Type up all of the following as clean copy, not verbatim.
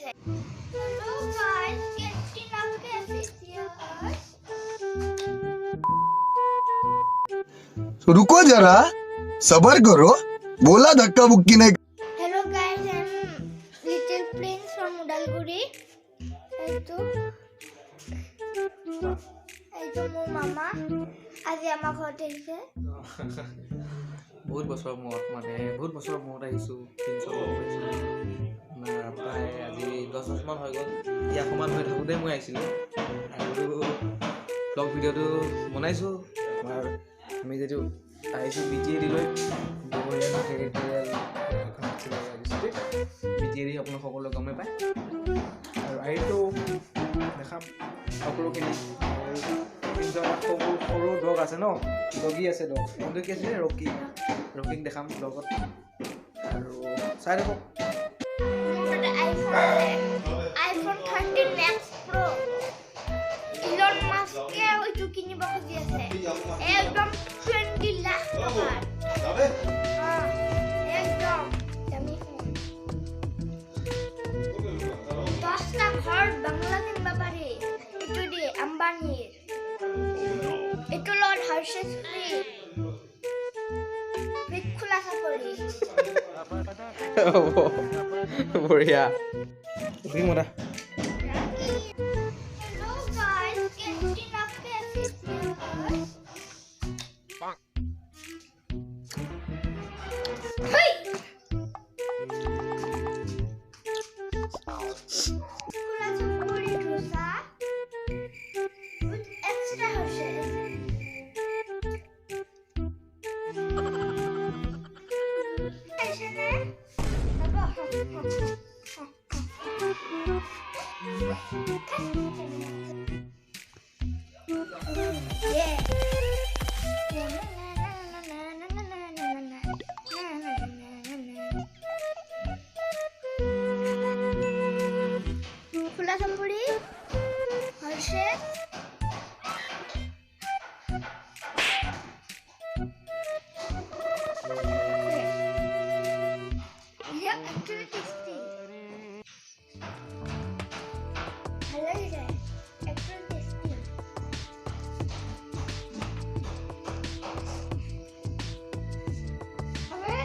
Hello guys, Krishnaguru is here. रुको जरा सबर करो बोला धक्का बुक्की नहीं Hello guys, I'm little prince from Udalguri. Ito mo mama. আজি আমাৰ ঘৰত আহিছে। বহুত বছৰ মূৰত আহিছোঁ 300 প্ৰায় আজি 10 বছৰমান হৈ গ'ল। ইয়াৰ সমান হৈ থাকোঁতে মই আহিছিলোঁ আৰু ব্লগ ভিডিঅ'টো বনাইছোঁ। আমাৰ আমি যিটো আহিছোঁ BTAD লৈ Bodoland টেৰিটৰিয়েল BTAD আপোনালোক সকলোৱে গমেই পায় আৰু আহিটো দেখাম সকলোখিনি। সৰু ডগ আছে ন, ডগী আছে ডগ কিন্তু কি আছিলে ৰকিক দেখাম লগত আৰু চাই থাকক। iPhone 13 Max Pro Elon Musk এইটো কিনিব খুজি আছে একদম 20 লাখ টকা একদম দামী ফোন 10টা ঘৰ বাংলা কিনবা পাৰি এইটো দিয়ে আম্বানীৰ এইটো লট হাৰ্শেস ফ্ৰী বিগ খোলা চাকৰি বঢ়িয়া তুমি মৰা Hello guys, Krishnaguru is here. Hey! Kula chapuri dosa with extra harshes. Aishane? Yeah. Kula chapuri harshes. Yeah, actually tasty. I like it. Actually tasty. Okay.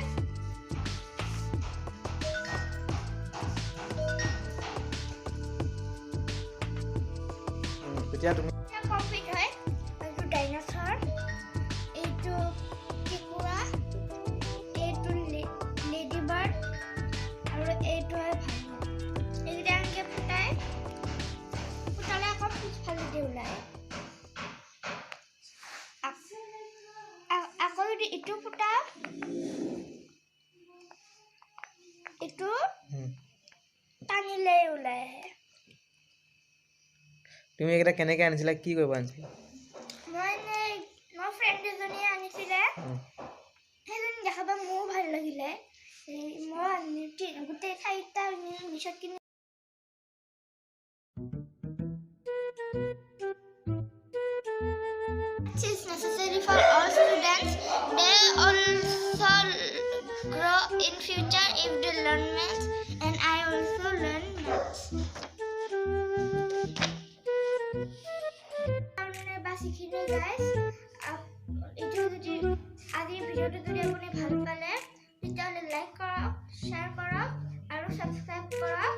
তেতিয়া তুমি Complete হয় এইটো ডাইনোসর এইটো টিকুৰা এইটো লেডি বাৰ্ড আৰু এইটো হয় ভালুক এইটা আনকে ফুটাই ফুটালে আকৌ পিছফালে দি ওলায় আকৌ যদি এইটো ফুটাও এইটো টানিলে ওলাই আহে তুমি এইকেইটা কেনেকৈ আনিছিলা কি কৰিব আনিছিলা মই ফ্ৰেণ্ড এজনীয়ে আনিছিলে সেইজনী দেখাব মোৰো ভাল লাগিলে মই গোটেই 4টা নিছত কিনি It is necessary for all students. They also grow in future if they learn maths, and I also learn maths. বাস এইখিনি গাইজ এইটো যদি আজিৰ ভিডিঅ'টো যদি আপুনি ভাল পালে তেতিয়াহ'লে লাইক কৰক শ্বেয়াৰ কৰক আৰু ছাবস্ক্ৰাইব কৰক